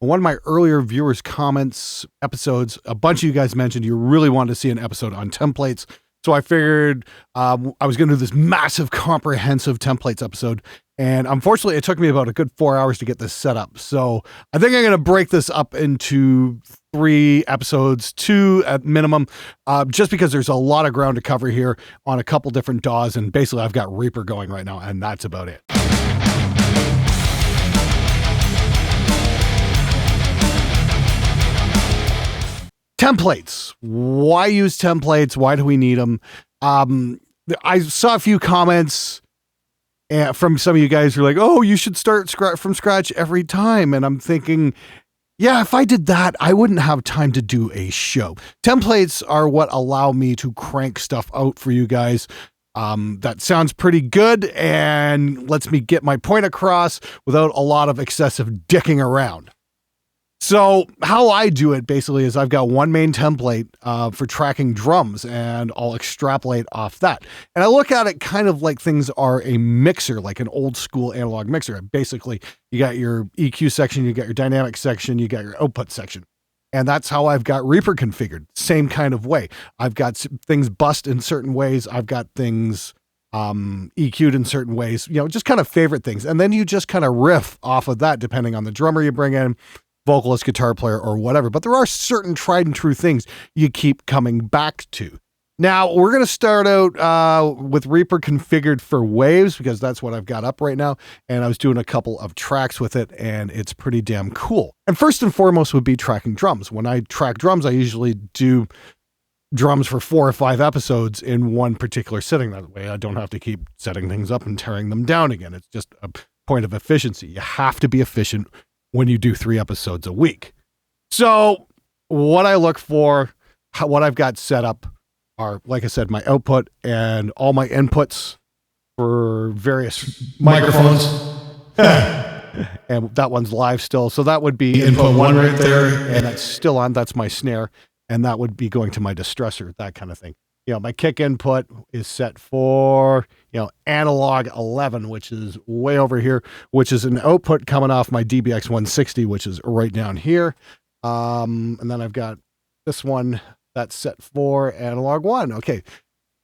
One of my earlier viewers' comments episodes, a bunch of you guys mentioned you really wanted to see an episode on templates. So I figured I was going to do this massive, comprehensive templates episode. And unfortunately, it took me about a good 4 hours to get this set up. So I think I'm going to break this up into 3 episodes, 2 at minimum, just because there's a lot of ground to cover here on a couple different DAWs. And basically, I've got Reaper going right now, and that's about it. Templates. Why use templates? Why do we need them? I saw a few comments from some of you guys who are like, oh, you should start from scratch every time. And I'm thinking, yeah, if I did that, I wouldn't have time to do a show. Templates are what allow me to crank stuff out for you guys. That sounds pretty good and lets me get my point across without a lot of excessive dicking around. So how I do it basically is I've got one main template for tracking drums, and I'll extrapolate off that. And I look at it kind of like things are a mixer, like an old school analog mixer. Basically, you got your EQ section, you got your dynamic section, you got your output section. And that's how I've got Reaper configured. Same kind of way. I've got things bussed in certain ways. I've got things EQ'd in certain ways, just kind of favorite things. And then you just kind of riff off of that depending on the drummer you bring in, vocalist, guitar player, or whatever. But there are certain tried and true things you keep coming back to. Now, we're going to start out with Reaper configured for waves, because that's what I've got up right now. And I was doing a couple of tracks with it, and it's pretty damn cool. And first and foremost would be tracking drums. When I track drums, I usually do drums for 4 or 5 episodes in one particular sitting. That way I don't have to keep setting things up and tearing them down again. It's just a point of efficiency. You have to be efficient when you do 3 episodes a week. So what I look for, what I've got set up are, like I said, my output and all my inputs for various microphones. And that one's live still. So that would be input 1 right there. And that's still on. That's my snare. And that would be going to my distressor, that kind of thing. My kick input is set for, analog 11, which is way over here, which is an output coming off my DBX 160, which is right down here. And then I've got this one that's set for analog 1. Okay.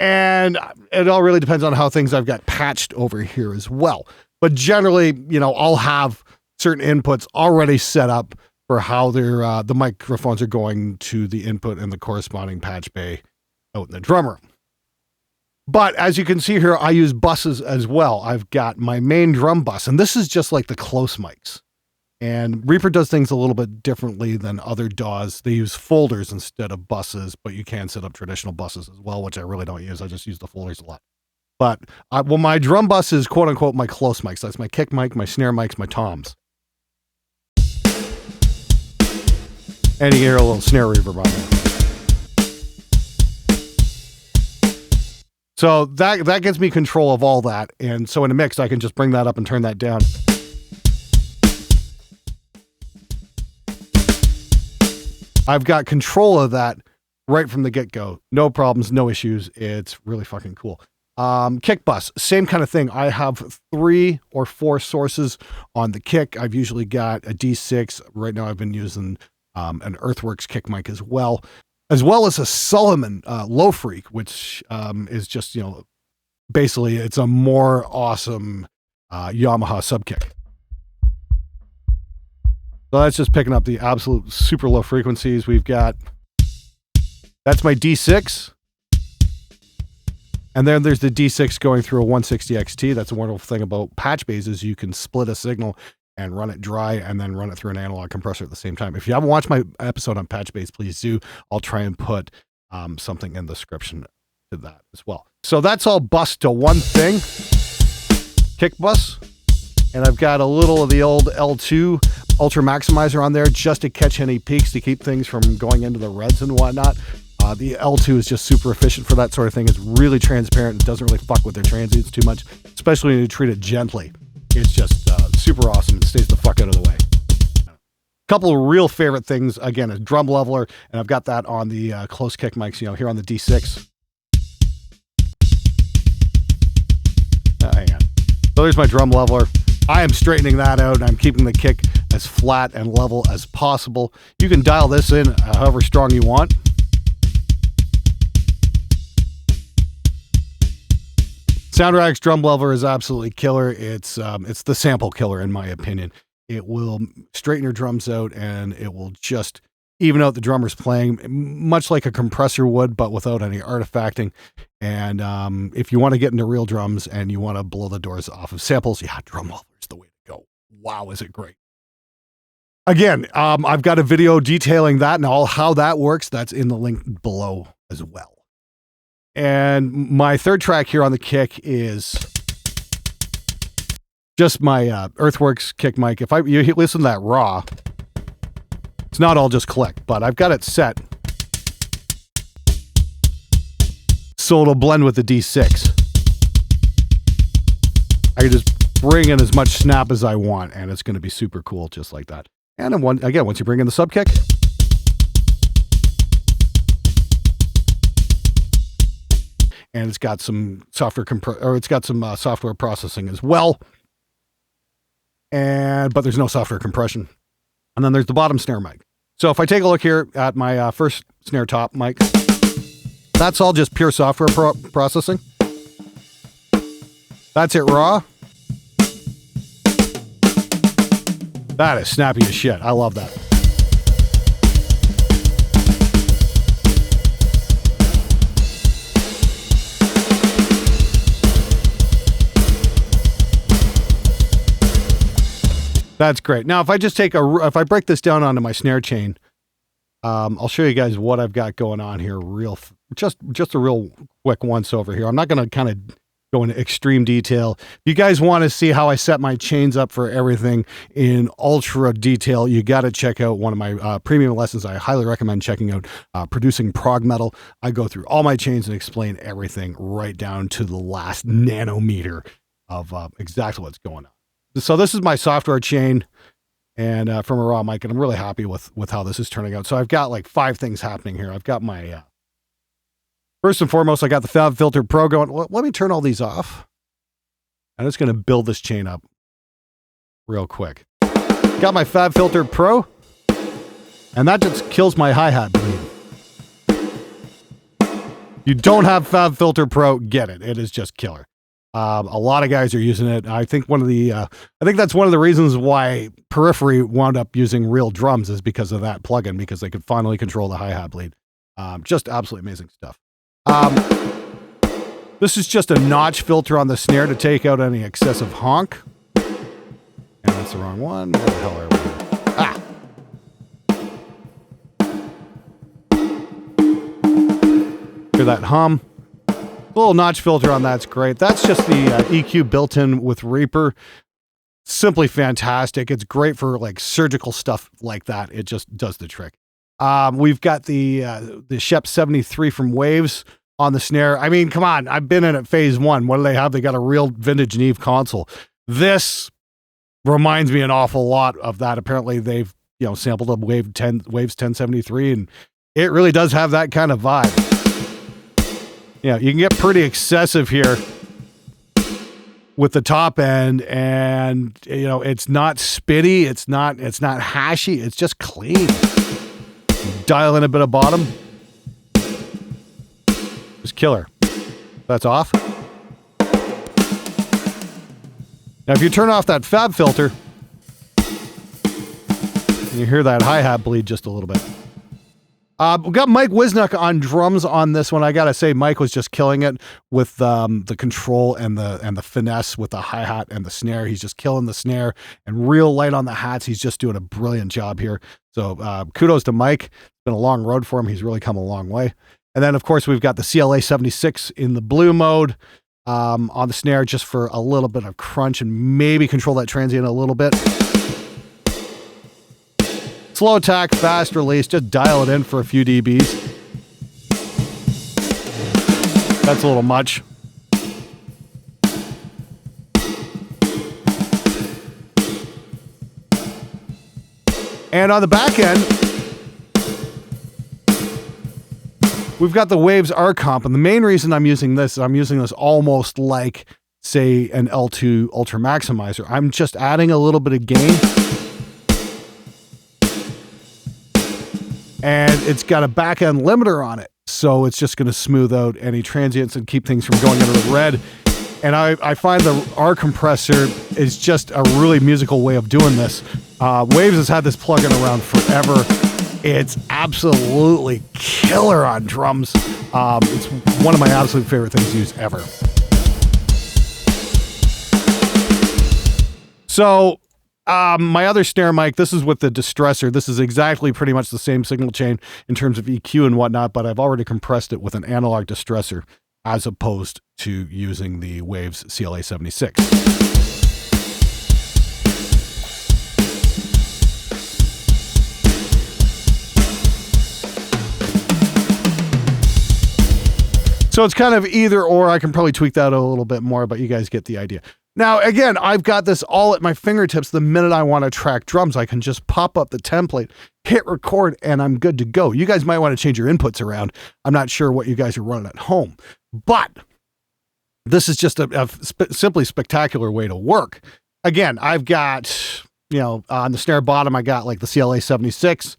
And it all really depends on how things I've got patched over here as well. But generally, I'll have certain inputs already set up for how they're, the microphones are going to the input and the corresponding patch bay out in the drum room. But as you can see here, I use buses as well. I've got my main drum bus, and this is just like the close mics. And Reaper does things a little bit differently than other DAWs. They use folders instead of buses, but you can set up traditional buses as well, which I really don't use. I just use the folders a lot. But my drum bus is quote unquote my close mics. That's my kick mic, my snare mics, my toms. And you hear a little snare reverb on there. So that gives me control of all that. And so in a mix, I can just bring that up and turn that down. I've got control of that right from the get-go. No problems, no issues. It's really fucking cool. Kick bus, same kind of thing. I have 3 or 4 sources on the kick. I've usually got a D6. Right now I've been using an Earthworks kick mic as well as a Solomon Low Freak, which is just, basically it's a more awesome Yamaha subkick. So that's just picking up the absolute super low frequencies. We've got, that's my D6. And then there's the D6 going through a 160 XT. That's a wonderful thing about patch bays is you can split a signal and run it dry and then run it through an analog compressor at the same time. If you haven't watched my episode on patch bays, please do. I'll try and put something in the description to that as well. So that's all bused to one thing, kick bus. And I've got a little of the old L2 Ultra Maximizer on there just to catch any peaks to keep things from going into the reds and whatnot. The L2 is just super efficient for that sort of thing. It's really transparent. It doesn't really fuck with their transients too much, especially when you treat it gently. It's just super awesome. It stays the fuck out of the way. A couple of real favorite things, again, a drum leveler, and I've got that on the close kick mics, here on the D6. Hang on. So there's my drum leveler. I am straightening that out, and I'm keeping the kick as flat and level as possible. You can dial this in however strong you want. SoundRack's drum leveler is absolutely killer. It's the sample killer in my opinion. It will straighten your drums out and it will just even out the drummer's playing, much like a compressor would, but without any artifacting. And if you want to get into real drums and you want to blow the doors off of samples, yeah, drum leveler is the way to go. Wow, is it great. Again, I've got a video detailing that and all how that works. That's in the link below as well. And my third track here on the kick is just my Earthworks kick mic. If you listen to that raw, it's not all just click, but I've got it set so it'll blend with the D6. I can just bring in as much snap as I want, and it's going to be super cool just like that. And then once you bring in the sub kick, and it's got some software software processing as well. But there's no software compression. And then there's the bottom snare mic. So if I take a look here at my first snare top mic, that's all just pure software processing. That's it raw. That is snappy as shit. I love that. That's great. Now, if I just if I break this down onto my snare chain, I'll show you guys what I've got going on here. Just a real quick once over here. I'm not going to kind of go into extreme detail. If you guys want to see how I set my chains up for everything in ultra detail, you got to check out one of my premium lessons. I highly recommend checking out Producing Prog Metal. I go through all my chains and explain everything right down to the last nanometer of exactly what's going on. So this is my software chain and from a raw mic, and I'm really happy with how this is turning out. So I've got like 5 things happening here. I've got my, first and foremost, I got the Fab Filter Pro going. Let me turn all these off. I'm just going to build this chain up real quick. Got my Fab Filter Pro, and that just kills my hi-hat bleed. You don't have Fab Filter Pro, get it. It is just killer. A lot of guys are using it. I think that's one of the reasons why Periphery wound up using real drums is because of that plugin, because they could finally control the hi-hat bleed. Just absolutely amazing stuff. This is just a notch filter on the snare to take out any excessive honk. And that's the wrong one. Where the hell are we? Hear that hum? Little notch filter on that's great. That's just the EQ built in with Reaper. Simply fantastic. It's great for like surgical stuff like that. It just does the trick. We've got the Shep 73 from Waves on the snare. I mean, come on. I've been in at phase 1. What do they have? They got a real vintage Neve console. This reminds me an awful lot of that. Apparently they've, sampled a Waves 1073, and it really does have that kind of vibe. Yeah, you can get pretty excessive here with the top end, and it's not spitty, it's not hashy, it's just clean. Dial in a bit of bottom. Just killer. That's off. Now if you turn off that Fab filter, you hear that hi-hat bleed just a little bit. We've got Mike Wisnuck on drums on this one. I gotta say, Mike was just killing it with the control and the finesse with the hi-hat and the snare. He's just killing the snare and real light on the hats. He's just doing a brilliant job here. So kudos to Mike. It's been a long road for him. He's really come a long way. And then, of course, we've got the CLA 76 in the blue mode on the snare just for a little bit of crunch and maybe control that transient a little bit. Slow attack, fast release, just dial it in for a few dBs. That's a little much. And on the back end, we've got the Waves R Comp, and the main reason I'm using this almost like, say, an L2 Ultra Maximizer. I'm just adding a little bit of gain and it's got a back end limiter on it. So it's just going to smooth out any transients and keep things from going into the red. And I find the R compressor is just a really musical way of doing this. Waves has had this plugin around forever. It's absolutely killer on drums. It's one of my absolute favorite things to use ever. So my other snare mic, this is with the distressor. This is exactly pretty much the same signal chain in terms of EQ and whatnot, but I've already compressed it with an analog distressor as opposed to using the Waves CLA 76. So it's kind of either or. I can probably tweak that a little bit more, but you guys get the idea. Now, again, I've got this all at my fingertips. The minute I want to track drums, I can just pop up the template, hit record, and I'm good to go. You guys might want to change your inputs around. I'm not sure what you guys are running at home, but this is just a simply spectacular way to work. Again, I've got, on the snare bottom, I got like the CLA 76,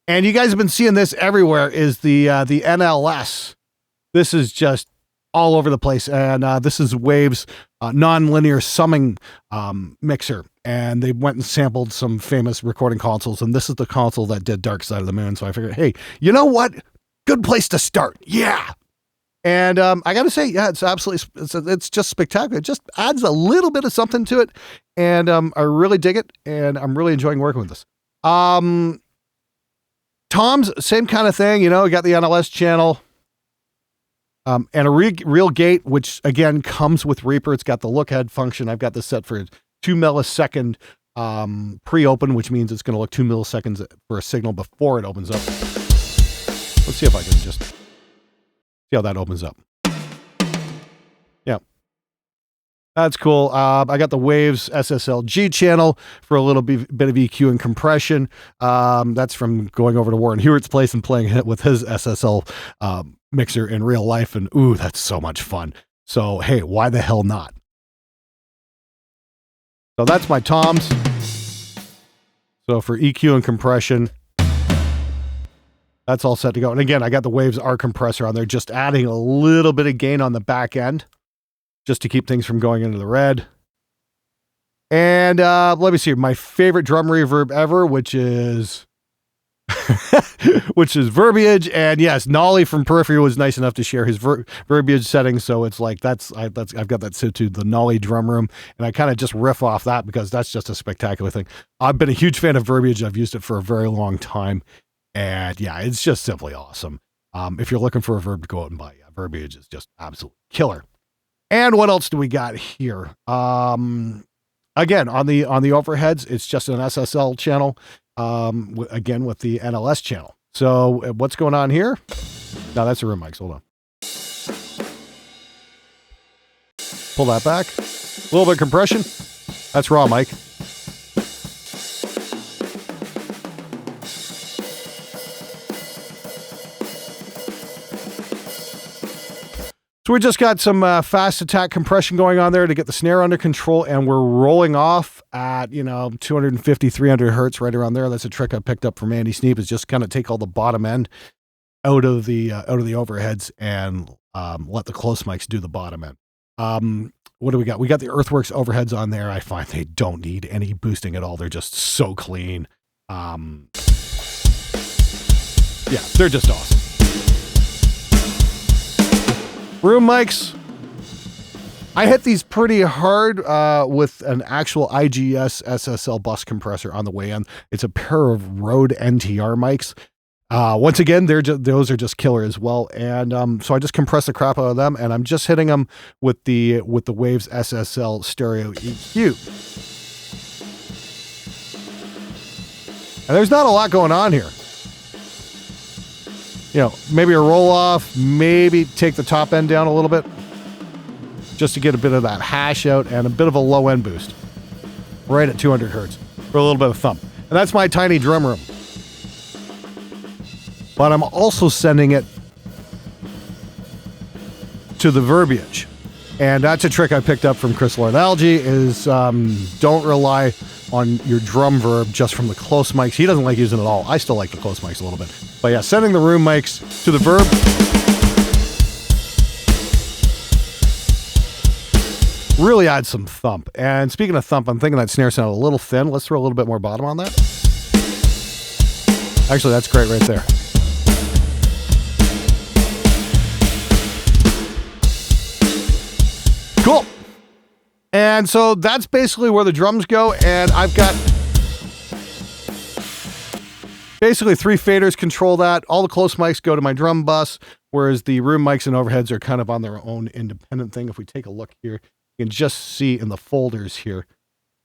and you guys have been seeing this everywhere is the NLS. This is just all over the place, and this is Waves' non-linear summing mixer, and they went and sampled some famous recording consoles, and this is the console that did Dark Side of the Moon, so I figured, hey, you know what? Good place to start. Yeah. And I gotta say, yeah, it's absolutely, it's just spectacular. It just adds a little bit of something to it, and I really dig it, and I'm really enjoying working with this. Tom's, same kind of thing, you got the NLS channel. And a real gate, which again comes with Reaper. It's got the look ahead function. I've got this set for 2 millisecond pre-open, which means it's going to look 2 milliseconds for a signal before it opens up. Let's see if I can just see how that opens up. Yeah. That's cool. I got the Waves SSLG channel for a little bit of EQ and compression. That's from going over to Warren Hewitt's place and playing it with his SSL mixer in real life, and ooh, that's so much fun. So hey, why the hell not? So that's my toms. So for EQ and compression, that's all set to go. And again, I got the Waves R compressor on there, just adding a little bit of gain on the back end just to keep things from going into the red. And let me see, my favorite drum reverb ever, which is verbiage. And yes, Nolly from Periphery was nice enough to share his verbiage settings. So it's like, I've got that set to the Nolly drum room, and I kind of just riff off that because that's just a spectacular thing. I've been a huge fan of verbiage. I've used it for a very long time, and yeah, it's just simply awesome. If you're looking for a verb to go out and buy, yeah, verbiage is just absolutely killer. And what else do we got here? Again, on the overheads, it's just an SSL channel. Again, with the NLS channel. So what's going on here? No, that's the room mics. Hold on. Pull that back. A little bit of compression. That's raw mic. So we just got some fast attack compression going on there to get the snare under control, and we're rolling off at 250, 300 hertz, right around there. That's a trick I picked up from Andy Sneap, is just kind of take all the bottom end out of the overheads and let the close mics do the bottom end. What do we got? We got the Earthworks overheads on there. I find they don't need any boosting at all. They're just so clean. Yeah, they're just awesome. Room mics, I hit these pretty hard with an actual IGS SSL bus compressor on the way in. It's a pair of Rode NTR mics. Once again, those are just killer as well. And so I just compress the crap out of them, and I'm just hitting them with the Waves SSL stereo EQ. And there's not a lot going on here. Maybe a roll off, maybe take the top end down a little bit just to get a bit of that hash out, and a bit of a low end boost right at 200 hertz for a little bit of thump. And that's my tiny drum room. But I'm also sending it to the verbiage. And that's a trick I picked up from Chris Lord-Alge, is don't rely on your drum verb just from the close mics. He doesn't like using it at all. I still like the close mics a little bit. But yeah, sending the room mics to the verb. Really adds some thump. And speaking of thump, I'm thinking that snare sounded a little thin. Let's throw a little bit more bottom on that. Actually, that's great right there. Cool. And so that's basically where the drums go. And I've got basically 3 faders control that. All the close mics go to my drum bus, whereas the room mics and overheads are kind of on their own independent thing. If we take a look here, you can just see in the folders here,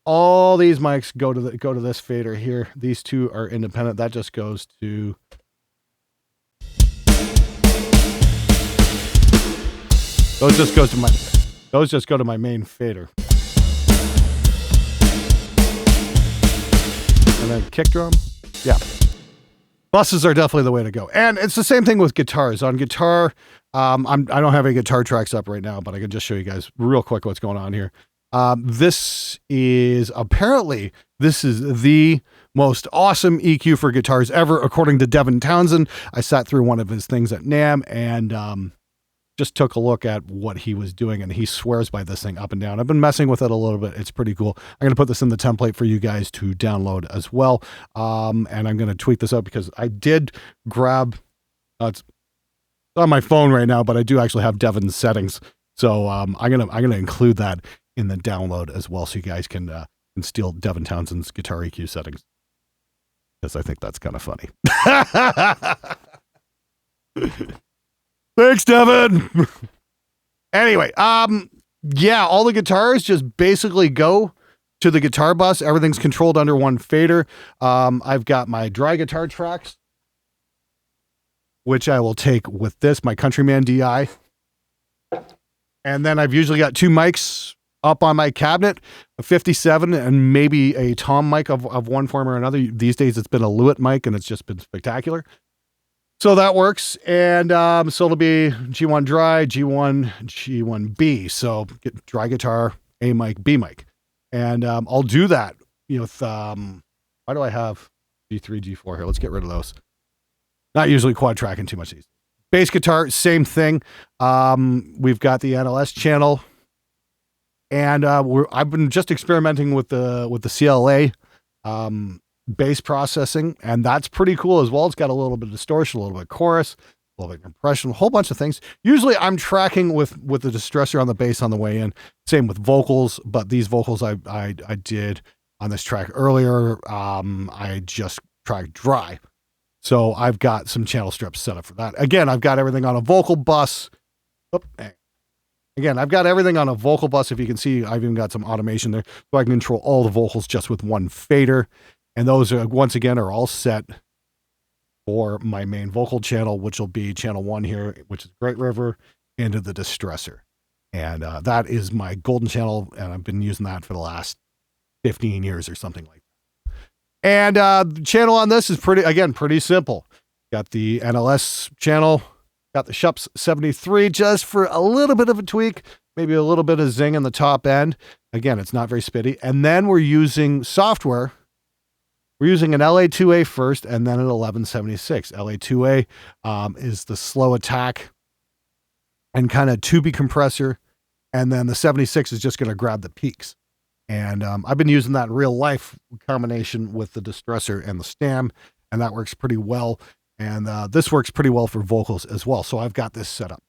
all these mics go to this fader here. These 2 are independent. That just goes to those just go to my main fader. And then kick drum. Yeah. Buses are definitely the way to go. And it's the same thing with guitars. On guitar, I don't have any guitar tracks up right now, but I can just show you guys real quick what's going on here. This is the most awesome EQ for guitars ever, according to Devin Townsend. I sat through one of his things at NAMM and just took a look at what he was doing, and he swears by this thing up and down. I've been messing with it a little bit. It's pretty cool. I'm going to put this in the template for you guys to download as well. And I'm going to tweak this out because I did grab, it's on my phone right now, but I do actually have Devin's settings. So I'm going to include that in the download as well, so you guys can steal Devin Townsend's guitar EQ settings, because I think that's kind of funny. Thanks, Devin. Anyway, yeah, all the guitars just basically go to the guitar bus. Everything's controlled under one fader. I've got my dry guitar tracks, which I will take with this, my Countryman DI. And then I've usually got 2 mics up on my cabinet, a 57 and maybe a tom mic of one form or another. These days it's been a Lewitt mic and it's just been spectacular. So that works. And so it'll be G1 dry, G1, G1B. So get dry guitar, A mic, B mic. And I'll do that, with, why do I have G3, G4 here? Let's get rid of those. Not usually quad tracking too much of these. Bass guitar, same thing. We've got the NLS channel. And I've been just experimenting with the CLA bass processing, and that's pretty cool as well. It's got a little bit of distortion, a little bit of chorus, a little bit of compression, a whole bunch of things. Usually I'm tracking with the distressor on the bass on the way in. Same with vocals, but these vocals I did on this track earlier. I just tracked dry. So I've got some channel strips set up for that. Again, I've got everything on a vocal bus. Again, I've got everything on a vocal bus. If you can see, I've even got some automation there, so I can control all the vocals just with one fader. And those are, once again, are all set for my main vocal channel, which will be channel 1 here, which is Great River, into the distressor. And that is my golden channel, and I've been using that for the last 15 years or something like that. And the channel on this is pretty simple. Got the NLS channel, got the Shups 73 just for a little bit of a tweak, maybe a little bit of zing in the top end. Again, it's not very spitty. And then we're using software. We're using an LA2A first and then an 1176. LA2A is the slow attack and kind of tubey compressor. And then the 76 is just going to grab the peaks. And I've been using that in real life combination with the distressor and the stem, and that works pretty well. And this works pretty well for vocals as well. So I've got this set up.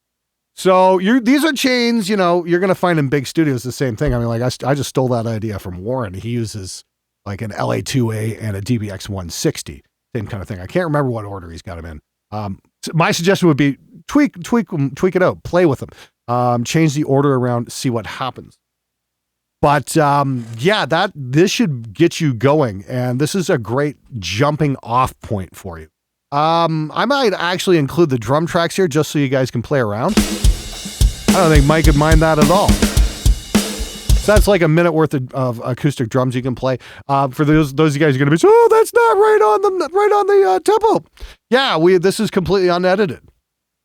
So these are chains, you're going to find in big studios the same thing. I mean, like I just stole that idea from Warren. He uses like an LA2A and a DBX 160, same kind of thing. I can't remember what order he's got them in. So my suggestion would be tweak it out, play with them, change the order around, see what happens. But yeah, this should get you going, and this is a great jumping off point for you. I might actually include the drum tracks here just so you guys can play around. I don't think Mike would mind that at all. So that's like a minute worth of acoustic drums you can play. For those of you guys are going to be, oh, that's not right on the tempo. Yeah, this is completely unedited.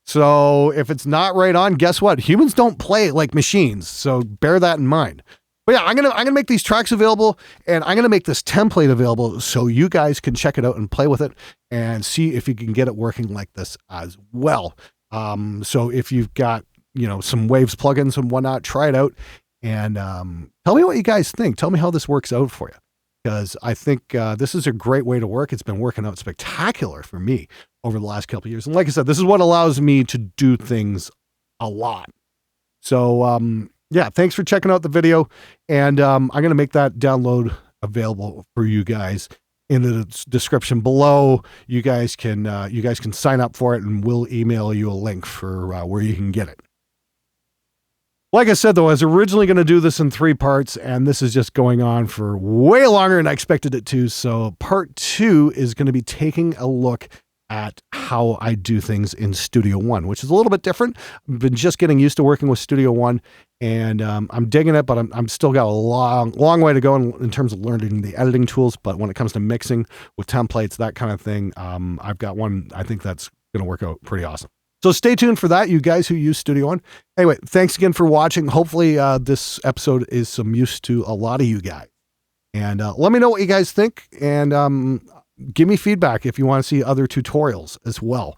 So if it's not right on, guess what? Humans don't play like machines. So bear that in mind. But yeah, I'm gonna make these tracks available, and I'm gonna make this template available so you guys can check it out and play with it and see if you can get it working like this as well. So if you've got, you know, some Waves plugins and whatnot, try it out and tell me what you guys think. Tell me how this works out for you, because I think this is a great way to work. It's been working out spectacular for me over the last couple of years. And like I said, this is what allows me to do things a lot. So yeah, thanks for checking out the video, and I'm going to make that download available for you guys in the description below. You guys can sign up for it, and we'll email you a link for where you can get it. Like I said, though, I was originally going to do this in 3 parts, and this is just going on for way longer than I expected it to. So part 2 is going to be taking a look at how I do things in Studio One, which is a little bit different. I've been just getting used to working with Studio One, and I'm digging it, but I'm still got a long way to go in terms of learning the editing tools. But when it comes to mixing with templates, that kind of thing, I've got one I think that's going to work out pretty awesome. So stay tuned for that, you guys who use Studio One. Anyway, thanks again for watching. Hopefully this episode is some use to a lot of you guys. And let me know what you guys think, and give me feedback if you want to see other tutorials as well,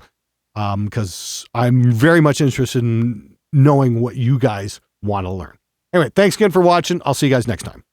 because I'm very much interested in knowing what you guys want to learn. Anyway, thanks again for watching. I'll see you guys next time.